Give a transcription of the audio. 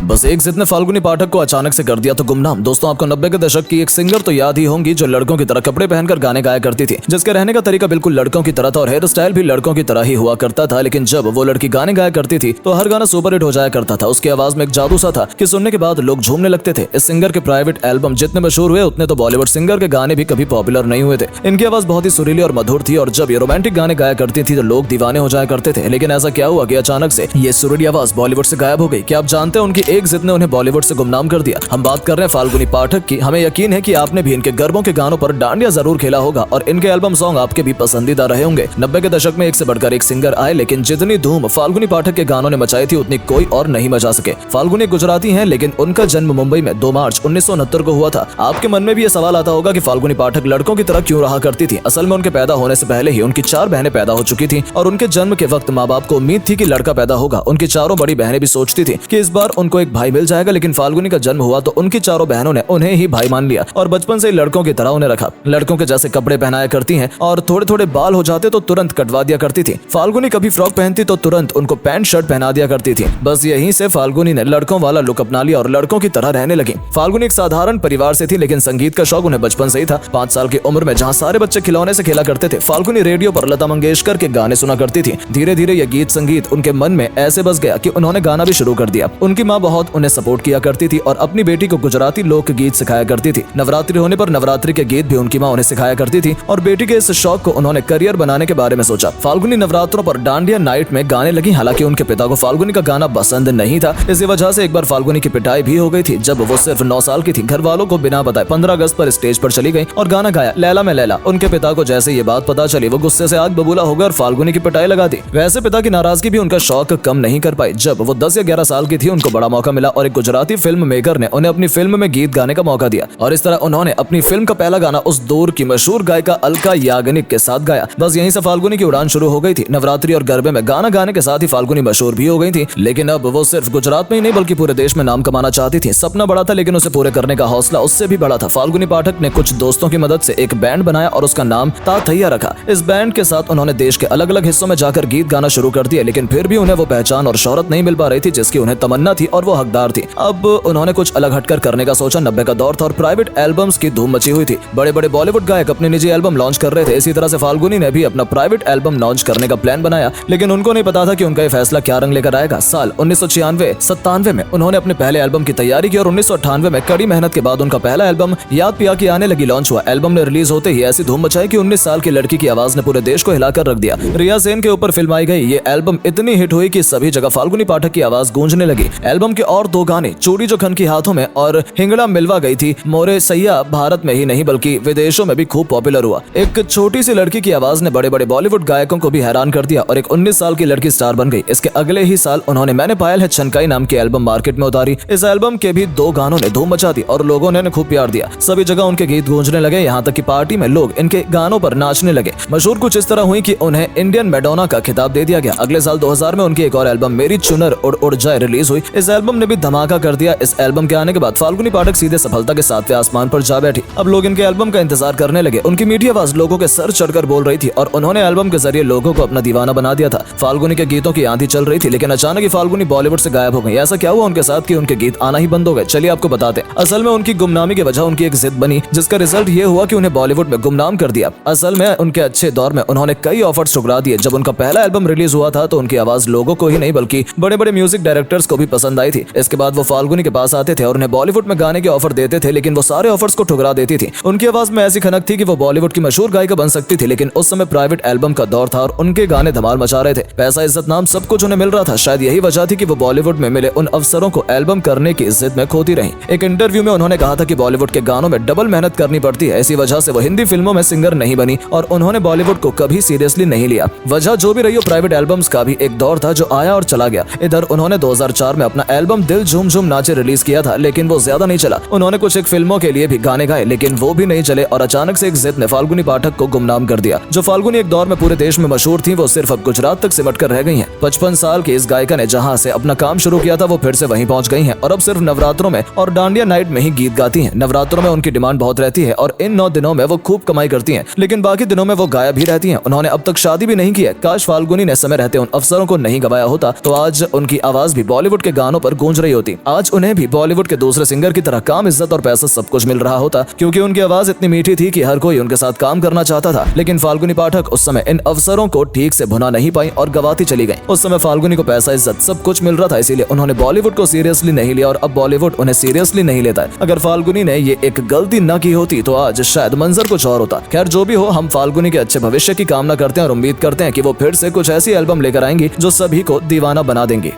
बस एक जिद ने फाल्गुनी पाठक को अचानक से कर दिया तो गुमनाम। दोस्तों, आपको 90 के दशक की एक सिंगर तो याद ही होंगी जो लड़कों की तरह कपड़े पहनकर गाने गाया करती थी, जिसके रहने का तरीका बिल्कुल लड़कों की तरह था और हेयर स्टाइल भी लड़कों की तरह ही हुआ करता था। लेकिन जब वो लड़की गाने गाया करती थी तो हर गाना सुपरहिट हो जाया करता था। उसकी आवाज में एक जादू सा था कि सुनने के बाद लोग झूमने लगते थे। इस सिंगर के प्राइवेट एल्बम जितने मशहूर हुए उतने तो बॉलीवुड सिंगर के गाने भी कभी पॉपुलर नहीं हुए थे। इनकी आवाज बहुत ही सुरीली और मधुर थी और जब ये रोमांटिक गाने गाया करती थी तो लोग दीवाने हो जाया करते थे। लेकिन ऐसा क्या हुआ कि अचानक से ये सुरीली आवाज बॉलीवुड से गायब हो गई? क्या आप जानते हैं उनकी एक जिद ने उन्हें बॉलीवुड से गुमनाम कर दिया? हम बात कर रहे हैं फाल्गुनी पाठक की। हमें यकीन है कि आपने भी इनके गरबों के गानों पर डांडिया जरूर खेला होगा और इनके एल्बम सॉन्ग आपके भी पसंदीदा रहे होंगे। 90 के दशक में एक से बढ़कर एक सिंगर आए, लेकिन जितनी धूम फाल्गुनी पाठक के गानों ने मचाई थी उतनी कोई और नहीं मचा सके। फाल्गुनी गुजराती हैं, लेकिन उनका जन्म मुंबई में 2 मार्च 1969 को हुआ था। आपके मन में भी ये सवाल आता होगा कि फाल्गुनी पाठक लड़कों की तरह क्यों रहा करती थी? असल में उनके पैदा होने से पहले ही उनकी 4 बहनें पैदा हो चुकी थी और उनके जन्म के वक्त माँ बाप को उम्मीद थी कि लड़का पैदा होगा। उनकी चारों बड़ी बहनें भी सोचती थी कि इस बार उनको एक भाई मिल जाएगा, लेकिन फाल्गुनी का जन्म हुआ तो उनकी चारों बहनों ने उन्हें ही भाई मान लिया और बचपन से ही लड़कों की तरह उन्हें रखा। लड़कों के जैसे कपड़े पहनाया करती हैं और थोड़े थोड़े बाल हो जाते तो तुरंत कटवा दिया करती थी। फाल्गुनी कभी फ्रॉक पहनती तो तुरंत उनको पैंट शर्ट पहना दिया करती थी। बस यहीं से फाल्गुनी ने लड़कों वाला लुक अपना लिया और लड़कों की तरह रहने लगी। फाल्गुनी एक साधारण परिवार से थी, लेकिन संगीत का शौक उन्हें बचपन से ही था। 5 साल की उम्र में जहाँ सारे बच्चे खिलौने से खेला करते थे, फाल्गुनी रेडियो पर लता मंगेशकर के गाने सुना करती थी। धीरे धीरे यह गीत संगीत उनके मन में ऐसे बस गया कि उन्होंने गाना भी शुरू कर दिया। उनकी माँ बहुत उन्हें सपोर्ट किया करती थी और अपनी बेटी को गुजराती लोक गीत सिखाया करती थी। नवरात्रि होने पर नवरात्रि के गीत भी उनकी माँ उन्हें सिखाया करती थी और बेटी के इस शौक को उन्होंने करियर बनाने के बारे में सोचा। फाल्गुनी नवरात्रों पर डांडिया नाइट में गाने लगी। हालांकि उनके पिता को फाल्गुनी का गाना पसंद नहीं था। इसी वजह से एक बार फाल्गुनी की पिटाई भी हो गई थी जब वो सिर्फ 9 साल की थी। घर वालों को बिना बताए 15 अगस्त पर स्टेज पर चली गई और गाना गाया लैला में लैला। उनके पिता को जैसे ये बात पता चली वो गुस्से से आग बबूला हो गए और फाल्गुनी की पिटाई लगा दी। वैसे पिता की नाराजगी भी उनका शौक कम नहीं कर पाई। जब वो 10 या 11 साल की थी उनको बड़ा मौका मिला और एक गुजराती फिल्म मेकर ने उन्हें अपनी फिल्म में गीत गाने का मौका दिया और इस तरह उन्होंने अपनी फिल्म का पहला गाना उस दौर की मशहूर गायिका अलका याग्निक के साथ गाया। बस यहीं से फाल्गुनी की उड़ान शुरू हो गई थी। नवरात्रि और गरबे में गाना गाने के साथ ही फाल्गुनी मशहूर भी हो गई थी। लेकिन अब वो सिर्फ गुजरात में ही नहीं बल्कि पूरे देश में नाम कमाना चाहती थी। सपना बड़ा था लेकिन उसे पूरे करने का हौसला उससे भी बड़ा था। फाल्गुनी पाठक ने कुछ दोस्तों की मदद से एक बैंड बनाया और उसका नाम ताथैया रखा। इस बैंड के साथ उन्होंने देश के अलग अलग हिस्सों में जाकर गीत गाना शुरू कर दिया, लेकिन फिर भी उन्हें वो पहचान और शोहरत नहीं मिल पा रही थी जिसकी उन्हें तमन्ना थी और वो हकदार थी। अब उन्होंने कुछ अलग हटकर करने का सोचा। 90 का दौर था और प्राइवेट एल्बम्स की धूम मची हुई थी। बड़े बड़े बॉलीवुड गायक अपने निजी एल्बम लॉन्च कर रहे थे। इसी तरह से फाल्गुनी ने भी अपना प्राइवेट एल्बम लॉन्च करने का प्लान बनाया, लेकिन उनको नहीं पता था कि उनका ये फैसला क्या रंग लेकर आएगा। साल 1996-97 में उन्होंने अपने पहले एल्बम की तैयारी की और 1998 में कड़ी मेहनत के बाद उनका पहला एल्बम याद पिया की आने लगी लॉन्च हुआ। एल्बम ने रिलीज होते ही ऐसी धूम मचाई कि 19 साल की लड़की की आवाज ने पूरे देश को हिलाकर रख दिया। रिया सेन के ऊपर फिल्म आई गई। ये एल्बम इतनी हिट हुई कि सभी जगह फाल्गुनी पाठक की आवाज गूंजने लगी। एल्बम के और 2 गाने चूड़ी जो खन की हाथों में और हिंगड़ा मिलवा गई थी मोरे सैया भारत में ही नहीं बल्कि विदेशों में भी खूब पॉपुलर हुआ। एक छोटी सी लड़की की आवाज ने बड़े बड़े बॉलीवुड गायकों को भी हैरान कर दिया और एक 19 साल की लड़की स्टार बन गई। इसके अगले ही साल उन्होंने मैंने पायल है छनकाई नाम की एल्बम मार्केट में उतारी। इस एल्बम के भी 2 गानों ने धूम मचा दी और लोगों ने खूब प्यार दिया। सभी जगह उनके गीत गूंजने लगे, यहाँ तक कि पार्टी में लोग इनके गानों पर नाचने लगे। मशहूर कुछ इस तरह हुई कि उन्हें इंडियन मैडोना का खिताब दे दिया गया। अगले साल 2000 में उनकी एक और एल्बम मेरी चुनर उड़ उड़ जाए रिलीज हुई। इस एल्बम ने भी धमाका कर दिया। इस एल्बम के आने के बाद फाल्गुनी पाठक सीधे सफलता के 7वें आसमान पर जा बैठी। अब लोग इनके एल्बम का इंतजार करने लगे। उनकी मीठी आवाज लोगों के सर चढ़कर बोल रही थी और उन्होंने एल्बम के जरिए लोगों को अपना दीवाना बना दिया था। फाल्गुनी के गीतों की आंधी चल रही थी, लेकिन अचानक ही फाल्गुनी बॉलीवुड से गायब हो गई। ऐसा क्या हुआ उनके साथ कि उनके गीत आना ही बंद हो गए? चलिए आपको बताते हैं। असल में उनकी गुमनामी की वजह उनकी एक जिद बनी, जिसका रिजल्ट ये हुआ कि उन्हें बॉलीवुड में गुमनाम कर दिया। असल में उनके अच्छे दौर में उन्होंने कई ऑफर्स ठुकरा दिए। जब उनका पहला एल्बम रिलीज हुआ था तो उनकी आवाज लोगों को ही नहीं बल्कि बड़े बड़े म्यूजिक डायरेक्टर्स को भी पसंद आई थी। इसके बाद वो फाल्गुनी के पास आते थे और उन्हें बॉलीवुड में गाने के ऑफर देते थे, लेकिन वो सारे ऑफर्स को ठुकरा देती थी। उनकी आवाज में ऐसी खनक थी कि वो बॉलीवुड की मशहूर गायिका बन सकती थी, लेकिन उस समय प्राइवेट एल्बम का दौर था और उनके गाने धमाल मचा रहे थे। पैसा इज्जत नाम सब कुछ उन्हें मिल रहा था। शायद यही वजह थी कि वो बॉलीवुड में मिले उन अवसरों को एल्बम करने की जिद में खोती रही। एक इंटरव्यू में उन्होंने कहा था कि बॉलीवुड के गानों में डबल मेहनत करनी पड़ती है। इसी वजह से वो हिंदी फिल्मों में सिंगर नहीं बनी और उन्होंने बॉलीवुड को कभी सीरियसली नहीं लिया। वजह जो भी रही हो, प्राइवेट एल्बम्स का भी एक दौर था जो आया और चला गया। इधर उन्होंने 2004 में अपना एल्बम दिल झूम झूम नाचे रिलीज किया था, लेकिन वो ज्यादा नहीं चला। उन्होंने कुछ एक फिल्मों के लिए भी गाने गाए, लेकिन वो भी नहीं चले और अचानक से एक जिद ने फाल्गुनी पाठक को गुमनाम कर दिया। जो फाल्गुनी एक दौर में पूरे देश में मशहूर थी, वो सिर्फ अब गुजरात तक सिमट कर रह गई हैं। 55 साल की इस गायिका ने जहां से अपना काम शुरू किया था वो फिर से वहीं पहुंच गई हैं और अब सिर्फ नवरात्रों में और डांडिया नाइट में ही गीत गाती हैं। नवरात्रों में उनकी डिमांड बहुत रहती है और इन 9 दिनों में वो खूब कमाई करती हैं, लेकिन बाकी दिनों में वो गायब ही रहती हैं। उन्होंने अब तक शादी भी नहीं की है। काश फाल्गुनी ने समय रहते उन अवसरों को नहीं गवाया होता तो आज उनकी आवाज भी बॉलीवुड के गानों पर गूंज रही होती। आज उन्हें भी बॉलीवुड के दूसरे सिंगर की तरह काम, इज्जत और पैसा सब कुछ मिल रहा होता, क्योंकि उनकी आवाज इतनी मीठी थी कि हर कोई उनके साथ काम करना चाहता था। लेकिन फाल्गुनी पाठक उस समय इन अवसरों को ठीक से भुना नहीं पाई और गवाती चली गई। उस समय फाल्गुनी को पैसा, इज्जत सब कुछ मिल रहा था, इसीलिए उन्होंने बॉलीवुड को सीरियसली नहीं लिया और अब बॉलीवुड उन्हें सीरियसली नहीं लेता है। अगर फाल्गुनी ने ये एक गलती न की होती तो आज शायद मंजर कुछ और होता। खैर जो भी हो, हम फाल्गुनी के अच्छे भविष्य की कामना करते हैं और उम्मीद करते हैं कि वो फिर से कुछ ऐसी एल्बम लेकर आएंगी जो सभी को दीवाना बना देंगी।